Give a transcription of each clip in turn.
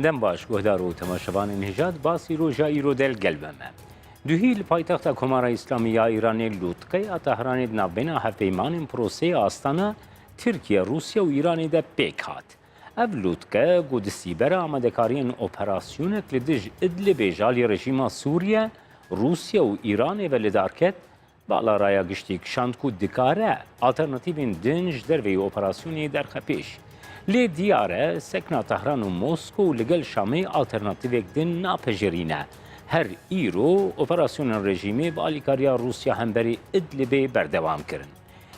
دم باش گهدار و تماشاوان نهجات باسی روژا ایرو دل گلبمه. دوهیل پایتخت کمارا اسلامی ایرانی لوتقی اتهرانی نابینا هفیمان پروسه آستانه ترکیه، روسیه و ایرانی ده پیک هات. اف لوتقه گود سیبر آمدکارین اپراسیون کلیدج ادلب جالی رژیم سوریه، روسیه و ایران ولدارکت بالا رایا گشتی کشاند کو دکاره آلترناتیوین دنج در وی اپراسیونی در خپیش. لی دیاره سکنا تهران و موسکو لگل شامی آلترناتیویک دن ناپجرینه. هر ایرو اپراسیون رژیمی با آلیکاریا روسیا همبری ادلبه بردوام کرن.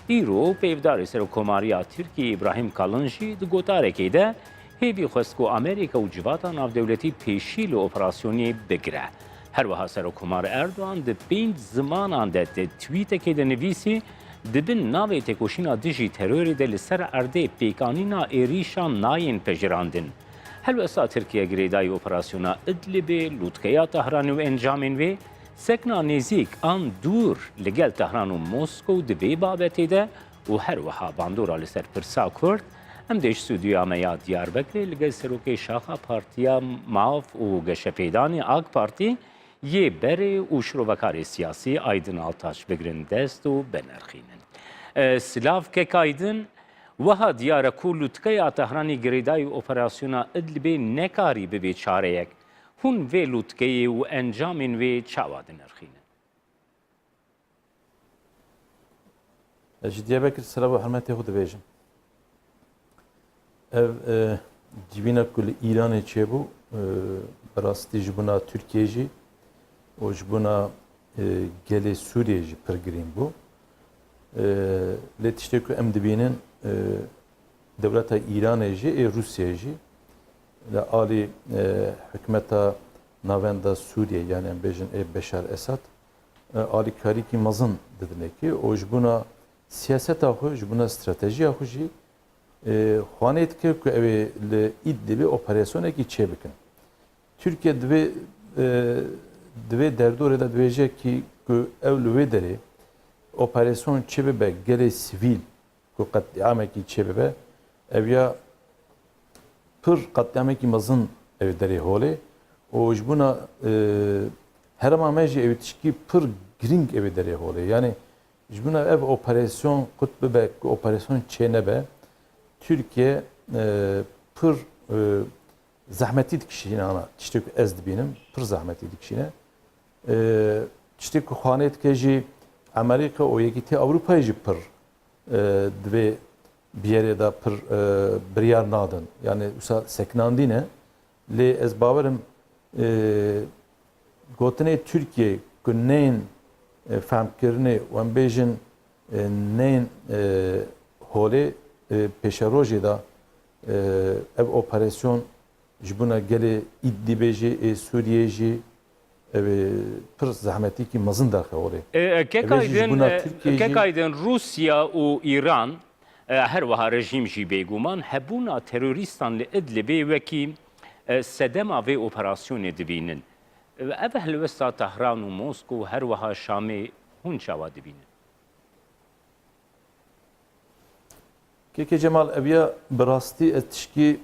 ایرو پیوداری سرکوماریا ترکی ابراهیم کالنجی دو گوتاره که ده هیوی خستکو امریکا و جواتا ناف دولتی پیشیل اپراسیونی بگره. هر وها سرکومار اردوان ده پینج زمانان ده تویته که ده نویسی دبن ناوی تکوشینا دیجی تروری ده لسر ارده پیکانینا ایریشان ناین پجراندن. هلوسا ترکیه گریدای اپراسیونا ادلبه لوتکیا تهران و انجامین وی سکنا نزیک آن دور لگل تهران و موسکو دوی بابتی ده و هر وها باندورا لسر پرسا کرد ام دیش سودیو آمیا دیار بکری لگل سروکی شاخا پارتیا ماف و گشپیدانی آگ پارتی یه بره و شروبکار سیاسی آیدن آلتاش بگرن دست و بنرخینن. سلاف که کایدن وها دیاره کو لوتکیا تهرانی گریدای اپراسیونا ادلبه نکاری ببی چاره یک هون وی لوتکی و انجامین وی چاواد نرخینه. جدیه بکر سلام و حرمتی خود بیجم. جیبینا کل ایران چه بو براستی جبنا ترکیه جی و جبنا گل سوریه جی پرگرین بو. لتشته که ام دبینن دولت ایران جی روسیه جی لآلی حکمت ناوندا سوریه یعنی ام بیجن بشار اسد آلی کاری کی مزن ددنه کی و جبنا سیاست آخو جبنا استراتژی آخو جی خوانیت که اوی ایدلی اپراسیونه کی چه بکن Türkiye dve derdore da dveje ki evlü dere operasyon çebebe gele sivil ku katliame ki çebebe evya pır katliame ki mazın ev dere hole o jbuna her ama meji evtişki pır gring ev dere hole yani jbuna ev operasyon kutbebe operasyon çenebe Türkiye pır zahmetli kişine ana işte ez dibinem pır zahmetli kişine işte ku xanet keji Amerika o yekiti Avrupa'yı jı pır dve bir yere da pır biryar nadın yani usa seknandine le ez bavarım gotene Türkiye ku neyin famkirne wan bejin neyin hole peşeroji da ev operasyon jibuna gele iddibeji Suriyeji pır zahmeti ki mazın darka oraya. Kekaydın Rusya u İran her vaha rejim jî bêguman hebûna teröristan li Idlibê wekî sedema vê operasyonê dibînin. Ev helwesta Tehran û Moskow her vaha Şamê hûn çawa dibînin. Keke Cemal evya birastî ez tişkî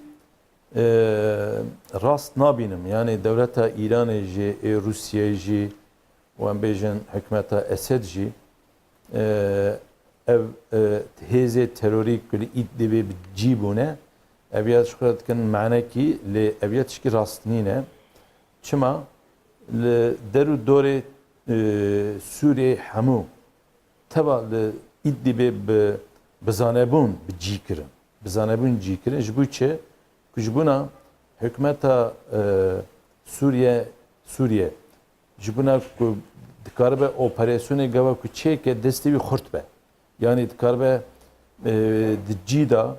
rast nabînim yani devleta İranê jî Rusya jî û em bêjin hikûmeta Esed jî ev hêzê terorîk ku li Îdlibê bi cî bûne evya şikayet dikin manekî lê evya tişkî rast nîne çima li der û dorê Sûriyê hemû teva li Îdlibê bi zanebûn bi cî kirin bi zanebûn cî kirin ji bo çi ku ji bûna hikûmeta Sûriye ji bûna ku dikaribe operasyonê gava ku çêke destê wî xurt be yani dikaribe di cî da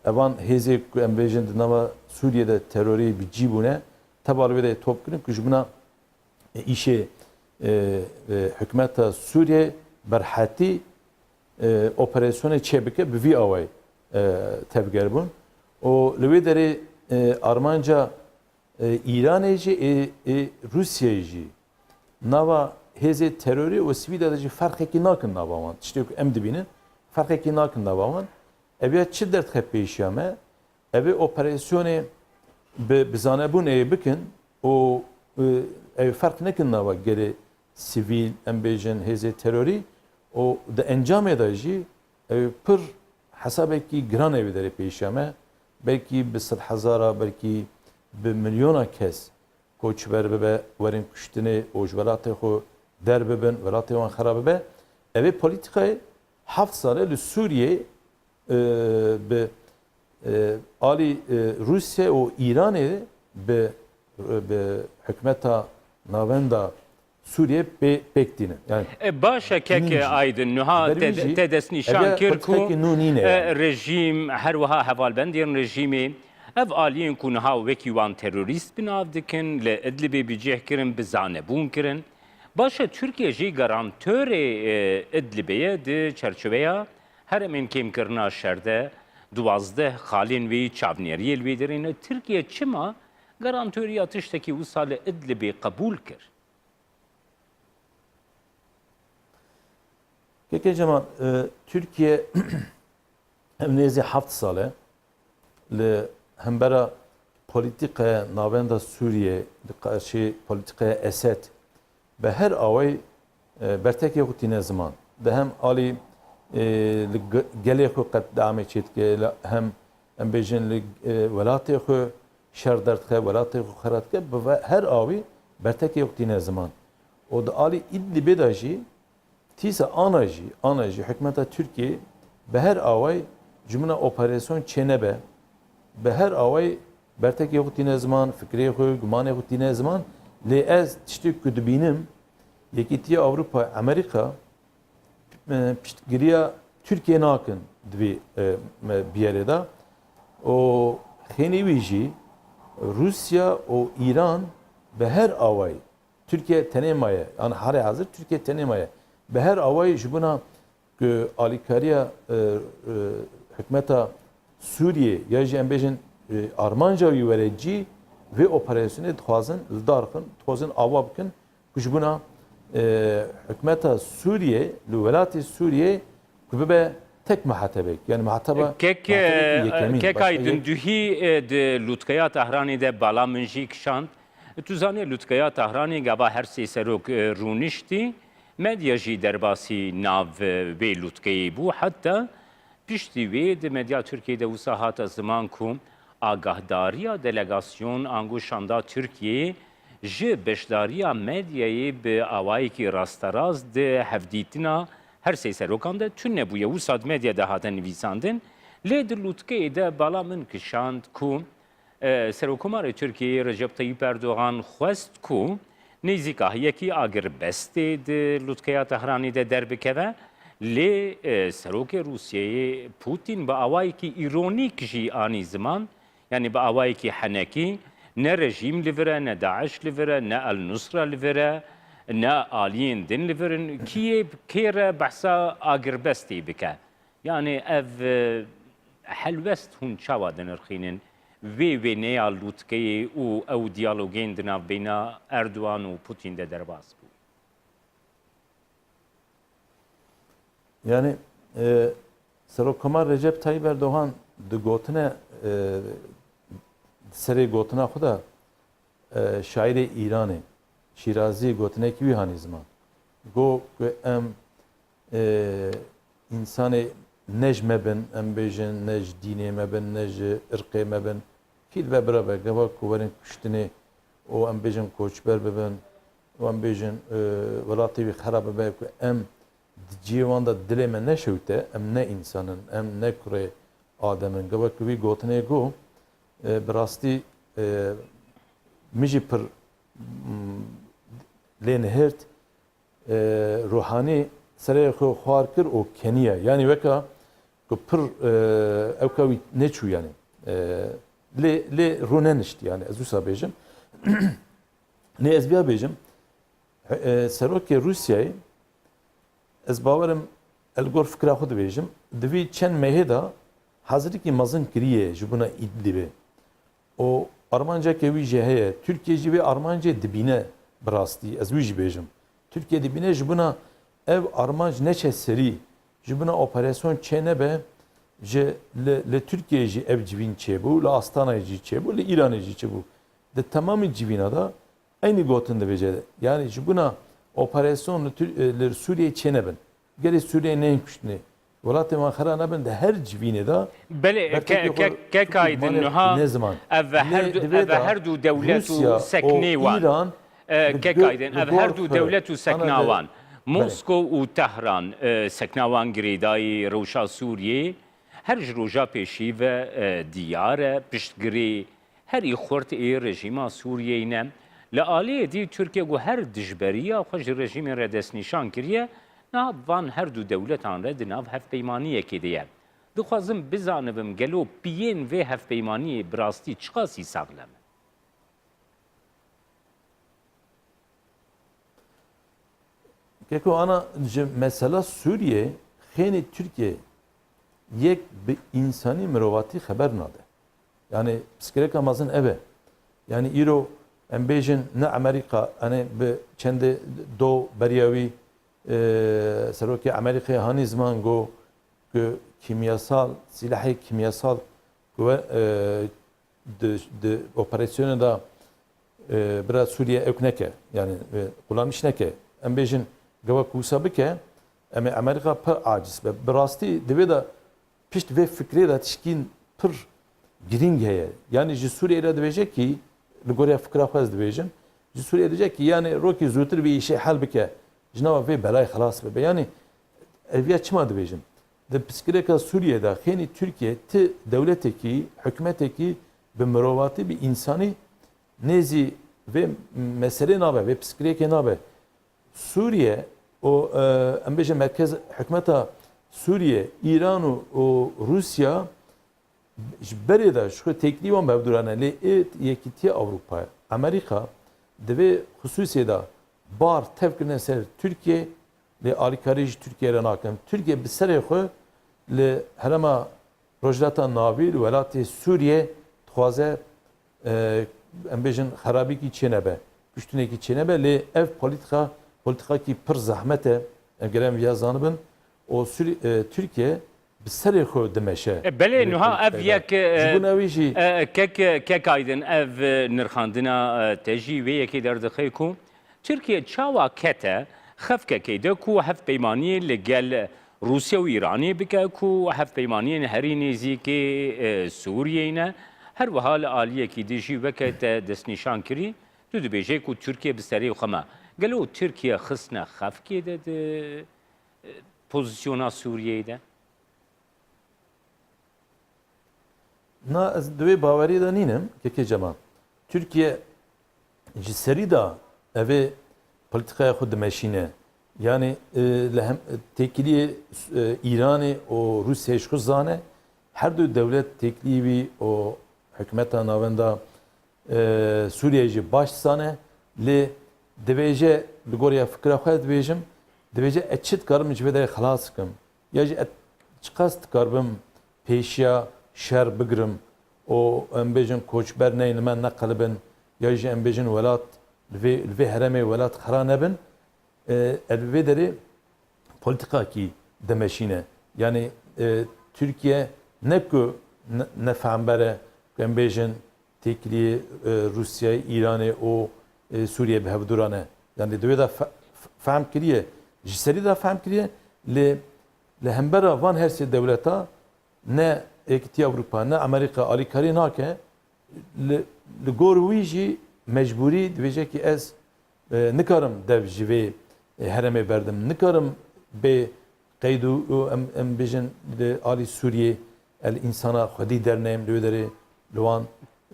evan hêzê ku em bêjin di nava Sûriyede terorî bi cî bûne teba li wê de top kirin ku ji bûna îşê hikûmeta Sûriye berhetî operasyonu çebike bi vî awayê tevgerbûn o li wê derê armanca İranê jî Rusyayê jî nava hêzê terorî û sivîla de jî ferqekî nakin nava wan tiştê ku em dibînin ferqekî nakin nava wan ev ya çi derd xwe pêşiya me ev ê operasyonê bizane bun bikin o fark nekin nava geri sivil embejin heze terörü o da encam edajı pır hesabeki gran evidere peşeme belki bir 100,000 belki bir milyona kes koçber bebe verin kuştini o jvelatı xo derbeben velatı wan xarab be ev politikayı 7 sale li Suriye be Ali Rusya o İran'ı be hükümeta navenda Suriye bektine. Yani باشە کەکێ ئایدن نوها تێدەست نیشان کرد و ڕێژیم هەروەها هەواڵبەندێن ڕێژیمێ ئەv aliyên ku niha wekî wan terorîst binav dikin li Idlibê bicêhkirin bizanebûn kirin. Başa Türkiye jî garantörê Idlibê ye di çerçeveya heremên kêmkirina şerde 12 xalên wê çavnêriyê li wê derîne Tirkiye çima garantörîya tiştekî wisa li Idlibê qebûl kir? Peki Cemal, Türkiye hem nezi 7 sale li hembera politikaya navenda Suriye karşı politikaya Esed ve her avay bertek yakutine zaman de hem ali gelê xwe qet deamê çêdike hem bêjin li welatê xwe şer derdike welatê xwe xerat dike bi her awî bertekê xwe tîne ziman o di alî İdlibê de jî tîsa ana jî hikûmeta Türkiye bi her away cumhuna operasyon çênebe bi her away bertekê xwe tîne ziman fikrê xwe gumanê xwe tîne ziman lê ez tiştê ku dibînim Yekîtiya Avrupa Amerika piştgiriya Türkiye nakin dvi bir yere da o xênî jî Rusya o İran be her avay Türkiye tenemaye yani hali hazır Türkiye tenemaye be her avay ji buna alikariya hükümeta Suriye ya jî em bêjin armanca wî werecî ve operasyonu dixwazin li darxin dixwazin ava bikin ku ji buna hükümeta Suriye, li welatê Suriye ku bibe tek mehatebek yani mehateba kek aydın duhî di lûtkeya Tehranê de bala min jî kişand tu zanî lûtkeya Tehranê gava her sê serok rûniştî medya jî derbasî nav vê lûtkeyê bû heta piştî wê di medya Tirkiyeyê de wisa hata ziman ku agahdariya delegasyon ango şanda Tirkiyeyê ji beşdariya medyayê bi awayekî rasterast di hevdîtina her sê serokan de tune nebûye wisa medya de hate nivîsandin lê di lûtkeyê de bala min kişand ku Serokkomarê Tirkiyeyê Recep Tayyip Erdogan xwest ku nêzîka yekî agirbestê di lûtkeya Tehranê de derbikeve lê serokê Rûsyayê Putin bi awayekî îronîk jî anî ziman yani bi awayekî henekî ne rejim li vire, ne Daesh li vire, ne El-Nusra li vire, ne aliyên din li virin, kiyê kêre behsa agirbestê bike. Yani ev helwest hûn çawa dinirxînin vê wêneya lûtkeyê û ew diyalogên di navbêna Erdogan û Putin de derbas bû. Yani Serokkomar Recep Tayyip Erdogan di gotine serê gotina xwe de şairê İranê Şîrazî gotinekî wî hanî ziman got ku em însanê ne ji me bin em bêjin ne ji dînê me bin ne ji irqê me bin kîl ve birabe geva ku werin kuştinê û em bêjin koçber bibin û em bêjin welatê wî xerab bibe ku em di cîwan da dilê me neşewte em ne însanin em ne kurê ademin geva ku wî gotinê got bi rastî min jî pir lê nihirt ruhanî serê xwe xwar kir û keniye yani weka ku pir ew ka wî neçû yani lê rû nenişt yani ez wisa bêjim nê ez biya bêjim serokê Rûsyayê ez bawerim el gor fikra xwe dibêjim di vî çend mehê da hazirikî mezin kiriye ji buna İdlibê o Armanca wî jî heye Türkiye jî vê Armancê dibîne bi rastî ez wî jî bêjim Türkiye dibîne ji buna ev armanc neçe serî ji buna operasyon çênebe le Türkiye jî ev civîn çêbû, le Astanayê jî çêbû, le İranê jî çêbû. Di tamamı civîna da aynı gotin dibêje. Yani ji buna operasyon li Suriye çênebin. Gelê Suriye neyên kuştinê. Welatê wan xera nebin de her civînê da بله که کاydın نها ne zaman? ev her du devlet u sekne wan که کاydın ev her du devlet u sekna wan Moskov u Tehran sekna wan girêdayê rewşa Sûriyê her ji roja pêşî ve diyare piştgirê herî xurt ê rejîma Sûriyeyê ne li aliyê dî Tirkiye got her dijberiya xwe ji rejîmê re destnîşan kiriye nav van her du dewletan re di nav hevpeymaniyekê de ye. Dixwazim bizanibim gelo piyên vê hevpeymaniyê bi rastî çi qasî saxlem e? Keko ana mesela Suriye, xênî Türkiye yek bi insani mirovatî xeber nade. Yani psikreka mazin eve. Yani îro em bêjin ne Amerika hani bi çendê do beriyawî serokê Amerîkayê hanî ziman got ku kimyasal silahê kimyasal ku di operasyona da bira Suriye ew neke yani kullanmış neke em bêjin gava kûsa bike em ê Amerîka pir aciz be. Bi rastî divê de pişt vê fikrê de tişkîn pir giring heye. Yani ji Suriye re dibêje ki li goriya fikra xwe ez dibêjim ji Suriye diyecek ki yani rokî zûtir bir işê hel bike ji nava vê belayê xelas bibe. Yani eviya çima dibêjim. Di piskireka Suriye'de xênî Türkiye ti devletekî, hükümetekî bi mirovatî bi insanî nêzî vê meselê nabe vê piskirêkê nabe. Suriye o em bêjin merkez hükümeta Suriye, İran û Rusya ji berê de ji xwe teklî wan bevdurane lê Yekîtiya Avrupaya Amerîka di vê xusûsê de bar tevkirine ser Türkiye lê alîkarî ji Türkiye re nakim. Türkiye bi serê xwe li herema Rojhilata Navî li welatê Sûriye dixwaze em bêjin xerabîkî çênebe, piştûnekî çênebe lê ev politikakî pir zehmet e em gerem viya zanibin o Türkiye bi serê xwe dimeşe. Belê niha ev yek Ji bo navî jî kek aydin ev nirxandina te jî vê yekê derdixe ku Tirkiye çawa kete xefkekê de ku hevpeymaniyê li gel Rusya û Îranê bike ku hevpeymaniyên herî nêzîkê Sûriyeyê ne her wiha li aliyekî de jî weke te destnîşan kirî tu dibêje ku Tirkiye bi serê xwe me. Gelo Tirkiye xistine xefkê de di pozisyona Sûriyeyê de? Na ez divê bawerî de nînim kekê cema. Türkiye ji serî da evê politikaya xwe dimeşîne. Yani li hem tekiliyê İranê û Rusyayê ji xwe zane her du devlet teklî wî û hikûmeta navenda Sûriye jî baş zane lê dibêje li goriya fikra xwe dibêjim dibêje çi dikarim ji vê derê xelas bikim ya jî çi qas dikarbim pêşiya şer bigirim û em bêjin koçber neyên li me neqelibin ya jî em bêjin welat li vê heremê welat xera nebin vê derê politikakî dimeşîne. Yani Türkiye ne ku nefembere em bêjin teklî Rusyayê, İranê û Sûriye bi hevdurane. Yani divê de fehm kiriye. Ji serî de fehm kiriye lê li hembera van her sê dewleta ne Yekîtiya Avrupa ne Amerika alîkarî nake li gor wî jî mecburî dibêje ki ez nikarim dev ji vê heremê berdim. Nikarim bê qeyd û em bêjin li alî Sûriyê el insana xwedî derneyim li wê derê li wan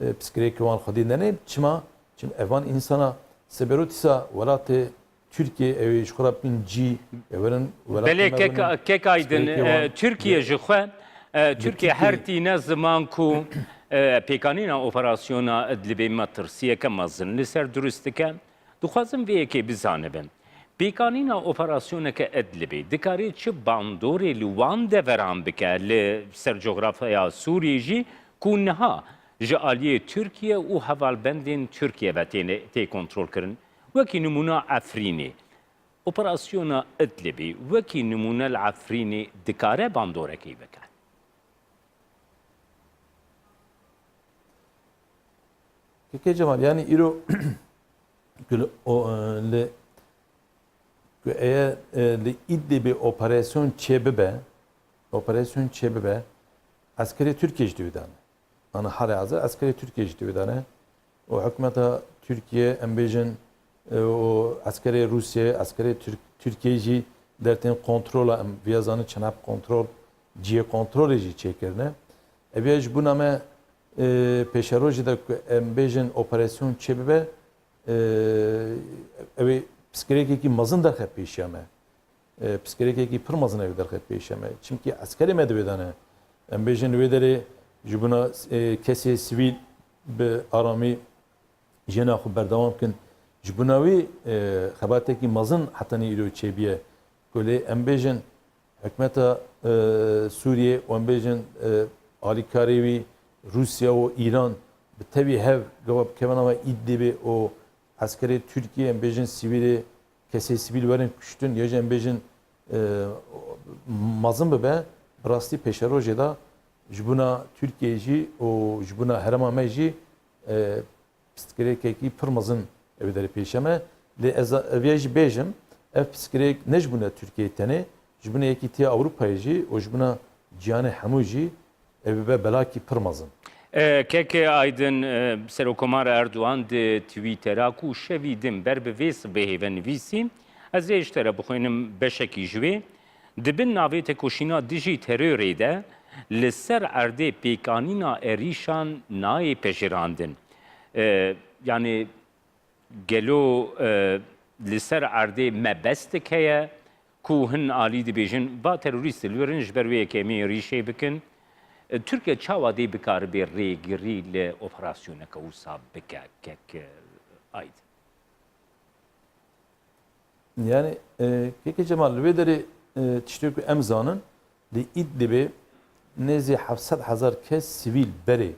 piskirêkê wan xwedî derneyim. Çima? Çim evan insana seberotîsa welatê Türkiye ew ji xwe re bin cî ewerin Belê kek aydin Türkiye ji xwe Türkiye her tîne ziman ku pêkanîna operasyona Idlibê me tirsiyeke mezin li ser durist dike dixwazim vê yekê bizanibim. Pêkanîna operasyoneke Idlibê dikarî çi bandorê li wan deveran bike li ser coğrafyaya Sûriyê jî ku niha ji aliyê Tirkiye û hevalbendên Tirkiye ve tê kontrol kirin. Wekî nimûna Efrînê. Operasyona Idlibê wekî nimûne li Efrînê dikare bandorekî bike. Keke Cemal yani İro o le eğer le İdlib'e operasyon çebebe askeri Türkiye ciddiğinden. Ana halihazır askeri Türkiye ciddiğinden. O hükümete Türkiye embejin o askeri Rusya, askeri Türkiye'ci derten kontrola viyazanı çanap kontrol, ciye kontrol edici çekirne. Eviyaj bu name peşeroji da embejin operasyon çebebe evi psikolojik mazın da hep peşeme. Psikolojik pır mazın evi da hep peşeme. Çünkü askeri medvedane embejin üyeleri jibuna kesi sivil be arami jena xu berdevam kin jbunavi xebateki mazın hatani ilo çebiye kule embejin hükümeta Suriye o embejin alikarevi Rusya o İran tabi hev gavab kemanama İdlib'i o askeri Türkiye embejin sivili kese sivil verin küştün yaje embejin mazın be brasti peşerojeda jbuna Türkiye'ci o jbuna heramameji psikolojik pırmazın evleri peşeme le evyeji bejim ev psikolojik nejbuna Türkiye tane jbuna yekitiya Avrupa'yı o jbuna cihanı hamuji ev belaki pırmazın. Keke aydın Serokomar Erdoğan de Twitter'a ku şevidim berbeves beheven visi az eştere bxoynim beşeki jwe dibin navê tekoşîna dijî terörê de li ser erdê pêkanîna êrîşan nayê pejirandin. Yani gelo li ser erdê mebestek heye ku hin alî dibêjin va terorîst li werin ji ber wê yekemê êrîşê bikin. Türkiye çawa dê bikare bê rêgirî li operasyoneka wisa bike kek ayd. Yani Keke Cemal ve deri tiştürkü emzanın li İdlib'e nezi 700,000 kes sivil beri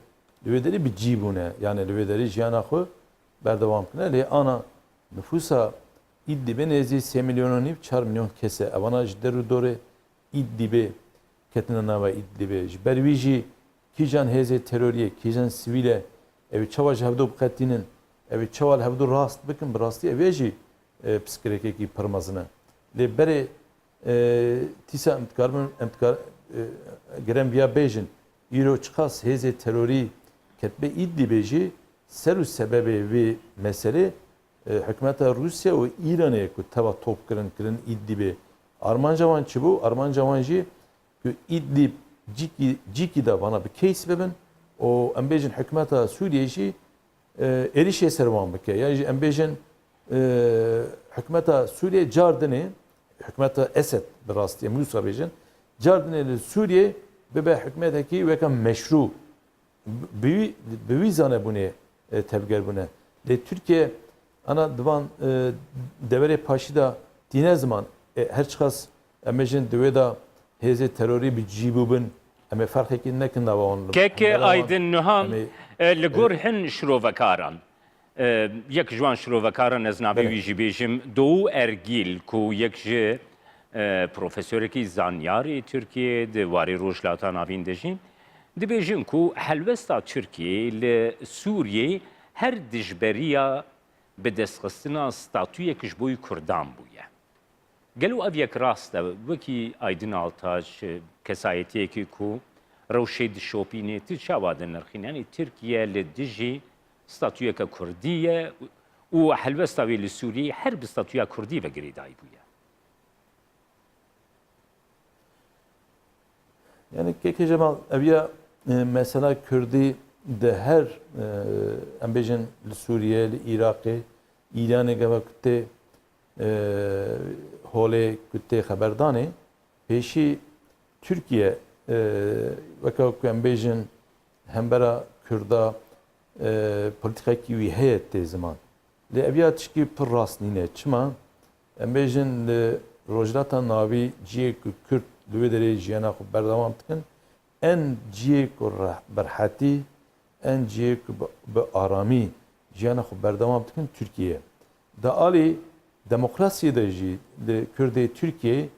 ve deri bir cibune yani ve deri jiyana xu berdevam kine li ana nüfusa İdlib'e nezi 3 milyonun 4 milyon kese evana jderu dore İdlib'e ketine nava İdlib'e berviji kijan heze teröriye kijan sivile evi çavaj hevdu bukatinin evi çaval hevdu rast bakın rasti eveji psikolojik pırmazını le bere tisa emtkar gerem via bejin iro çıkas heze teröri ketbe İdlib'eji seru sebebi ve mesele hükümeta Rusya ve İran'a ku tava top kırın İdlib'e Armancavan çibu Armancavanji ki İdlib ciki da bana bir case bebin o embejin hükümeta Suriye'ji erişe servan bike yani embejin hükümeta Suriye cardını hükümeta Esed birasti Musa bejin cardını Suriye bebe hükümeteki ve kan meşru bevizane bunu tevger bunu de Türkiye ana divan devre paşida dine zaman her çıkas embejin deveda heze terörü bir cibubun ama fark ekin nekin dava onlu. Keke aydın nuham li gor hin şrovekaran. Yek jwan şrovekaran ez navê wî jî bêjim Doğu Ergil ku yek ji profesörekî zanyarê Tirkiye di warê rojhilata navîn de jî dibêjin ku helwesta Tirkiye li Sûriyê her dijberiya bi destxistina statûyek ji bo Kurdan bûye. Gelo ev yek rast e wekî Aydın Altaş kesayetiyekî ku rewşê dişopînê ti çawa dinirxîn yani Tirkiye li dijî statûyeka Kurdî ye û helwesta wê li Sûriyê her bi statûya Kurdî vegirê dayî bûye. Yani Keke Cemal eviya mesela Kürdi de her embejin li Suriye, li Irak'e, İran'e gevakte hole kütte haberdane peşi Türkiye veka embejin hembera Kürda politikaki wî heyet te zaman li eviya tişkî pir rastnîne çima embejin li rojilata navî ciyê ku Kürt li wê derê jiyana xwe berdewam dikin en ciyê ku berhetî en ciyê ku bi aramî jiyana xwe berdewam dikin Türkiye da alî demokrasiye de jî li Kurdê Türkiye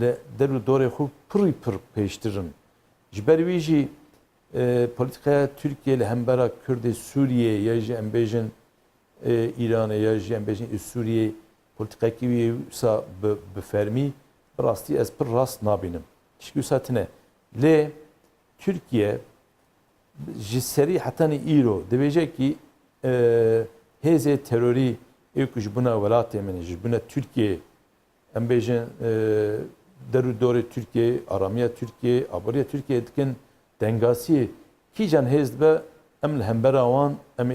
li derû dorê xwe pirî pir pêştirin ji ber wî jî politikaya Türkiye ile hembera Kürdi Suriye ya jî em bêjin İran'e ya jî em bêjin Suriye politikayı wî bi fermî bi rastî ez pir rast nabînim. Tişkî wisa tune. Lê Türkiye ji serî hetanî îro dibêje ki hêzê terorî ew ku ji bûna welatê min ji bûna Türkiye em bêjin derû dorê Türkiye, aramiya Türkiye, aboriya Türkiye dikin dengasiyê kîjan hêz dibe em li hembera wan em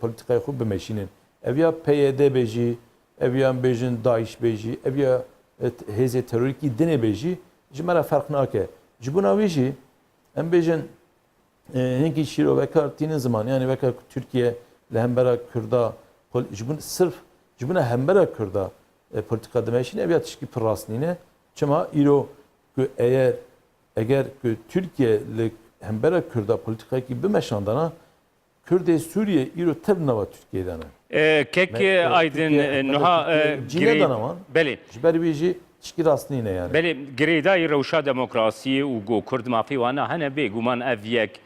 politikayê xwe bimeşînin. Ev ya PYD bêjî, ev ya em bêjin Daeş bêjî, ev ya hêzê terorîkî dinê bêjî ji me re ferq nake. Ji bûna wî jî em bêjin hinkî şîrovekar tînin ziman yani veka Türkiye li hembera Kürda sırf ji bûna hembera Kürda politika dimeşîne ev ya tişkî pir rastnîne. Çima îro ku eger ku Türkiye li hembera Kürda politikayekî bimeşandana Kürdê Suriye îro tev nava Türkiye'den. Kek aydın nuha Cinedan Belê. Ji ber wî jî tişkî rastnîne yani. Belê girêdayê rewşa demokrasiyê û got Kurd mafê wan hene bêguman ev yek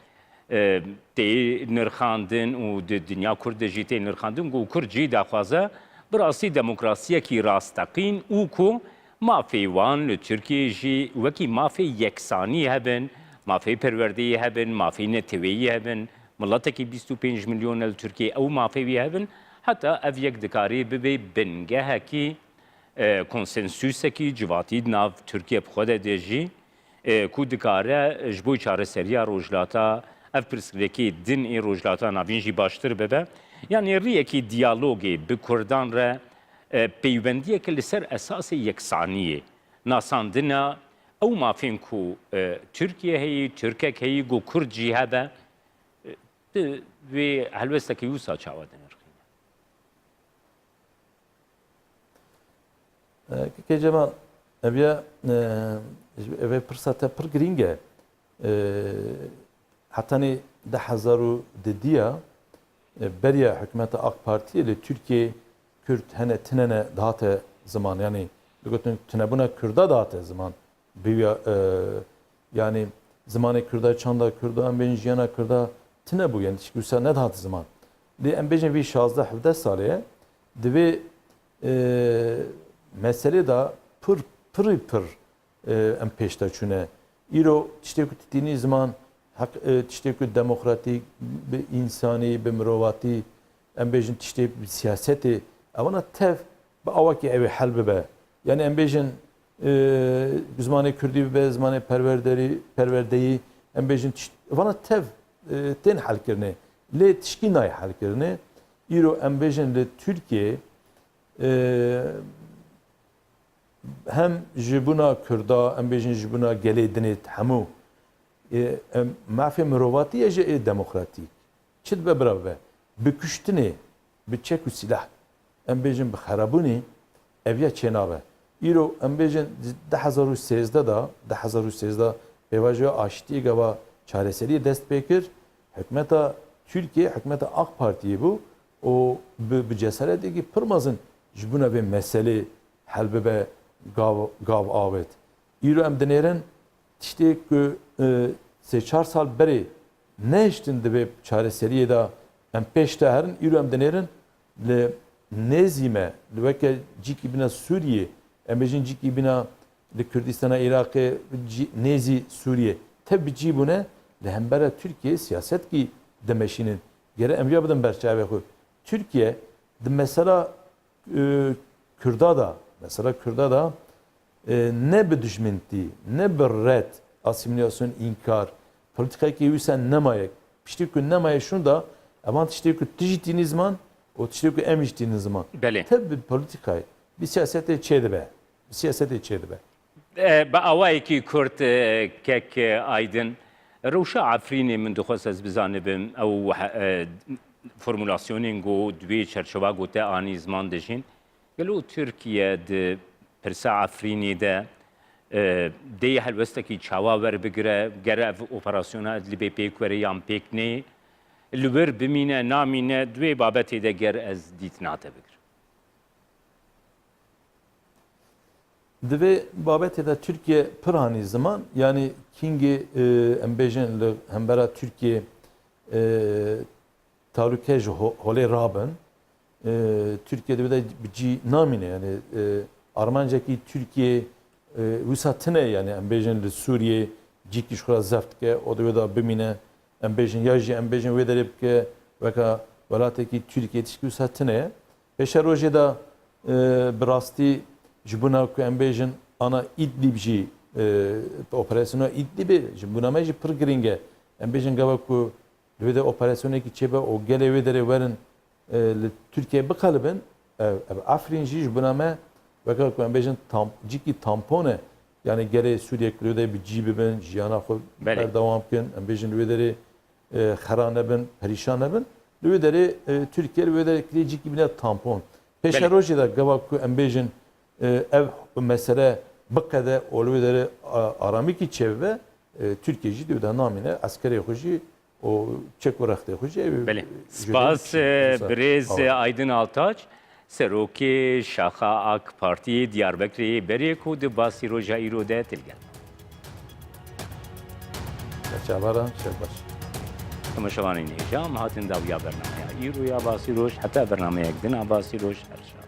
tê nirxandin û di dinya Kurdê jî tê nirxandin got Kurd jî daxwaze bi rastî demokrasiyekî rastaqîn û ku mafê wan li Tirkiyeyê jî wekî mafê yeksanî hebin, mafê perwerdeyî hebin, mafê neteweyî hebin, miletekî 25 milyon li Tirkiye ew mafê wî hebin, heta ev yek dikarî bibe bingehekî konsensûsekî civatî di nav Tirkiye bi xwe de de jî ku dikare ji bo çareseriya rojhilata ev pirsgirêkê din ê rojhilata navîn jî baştir bibe. Yani rêyekî diyalogê bi Kurdan re peywendiyeke li ser esasê yeksaniyê nasandina ew mafên ku Tirkiye heyî, Tirkek heyî, got Kurd jî hebe vê helwestekî wisa çawa dinirxîne. Kecema ev ya ev pirsata pir girîng e hetanî 2002 beriya hikûmeta AK Partiye li Türkiye Kürt hene tinene dahate zaman yani gotin tinebuna Kürda dahate zaman biya yani zamanı Kürda çanda Kürda em bêjin jiyana Kürda tine bu yani tişkî wisa ne dahate zaman. Lê em bêjin vî 16-17 salê divê mesele da pir em pêşte çûne. Îro tiştê ku tînî ziman tiştê ku demokratîk, bi însanî, bi mirovatî, em bêjin tiştê bi siyasetê, evana tev bi awakê ew ê hel bibe. Yani em bêjin zimanê Kurdî bibe, zimanê perwerdeyî, em bêjin evana tev tên helkirinê. Lê tişkî nayê helkirinê. Îro em bêjin li Tirkiye hem ji bûna Kurda, em bêjin ji bûna gelê dinê hemû mafê mirovatî ye jî ê demokratîk. Çi dibe bira bibe? Bi kuştinê, bi çek û silah. Em bêjin bi xerabûnê ev ya çênabe. Îro em bêjin 2013 da 2013 pêvajoya aşitiyê gava çareseriyê dest pê kir. Hikûmeta Türkiye, hikûmeta AK Partiye bû û bi cesaretekî pir mezin ji bûna vê meselê hel bibe gav avet. Îro em dinêrin tiştê ku 3-4 sal berê nehiştin divê çareseriyê da em pêş te herin îro em dinêrin li nêzî me li weke cîkî bîna Sûriye em bêjin cîkî bîna li Kurdistana Iraqê nêzî Sûriye tev bi cî bûne li hembera Tirkiye siyasetkî dimeşînin. Gere em ya bidin berçavê xwe. Tirkiye di mesela Kürda da ne bi dijmintî, ne bi red, asimilasyon, inkar, politikayekî wisa nemayek. Piştî ku nemaye şunu da evan tiştê ku tu jî tînî ziman û tiştê ku em jî tînin ziman. Belê. Tev bi politikayê, bi siyasetê çê dibe. Bi siyasetê çê dibe. Bi awayekî Kurd kek aydin rewşa Efrînê min dixwest ez bizanibim ew formulasyonên got divê çerçeva gote anî ziman dijîn. Gelo Tirkiye di pirsa Efrînê de dê helwestekî çawa werbigire gere ev operasyona Idlibê pêk were yan pêk nê li wir bimîne namîne divê babetê de ger ez dît nate bigir. Divê babetê de Türkiye pir hanî ziman yani kingê em bêjin li hembera Türkiye tahlûke ji holê rabin. Türkiye'de de cî namîne yani armancekî Türkiye wisa tune yani em bêjin li Sûriye cîkî ji xwe zeft dike o divê da bimîne em bêjin ya jî em bêjin wê derê bike weka welatekî Türkiye tişkî wisa tune ye. Pêşa rojê da bi rastî ji bo ku em bêjin ana İdlib jî operasyona İdlibê ji bo me jî pir giring e. Em bêjin gava ku divê de operasyonekî çêbe o gelê wê derê werin li Türkiye biqelibin ev Afrin jî ji bo me weka ku em bêjin cîkî tampon e yani gelê Sûriye ku de bi cî bibin jiyana xwe berdewam bikin em bêjin wê derê xera nebin perîşan nebin li wê derê Türkiye li wê derê cîkî bine tampon. Pêşa rojê de gava ku em bêjin ev mesele biqede o li wê derê aramîkî çêve Türkiye jî divê de namîne askerê xwe jî o çek û rextê xwe jî Belê. Spas Birêz Aydın Altaç, Serokê Şaxa AK Partiyê Diyarbekirê berê ku di basî roja îro de tilgel. Çavara şerbaş. Temaşevanên hêja em hatin dawiya bernameya îro ya basî roj heta bernameyek din a basî roj her şab.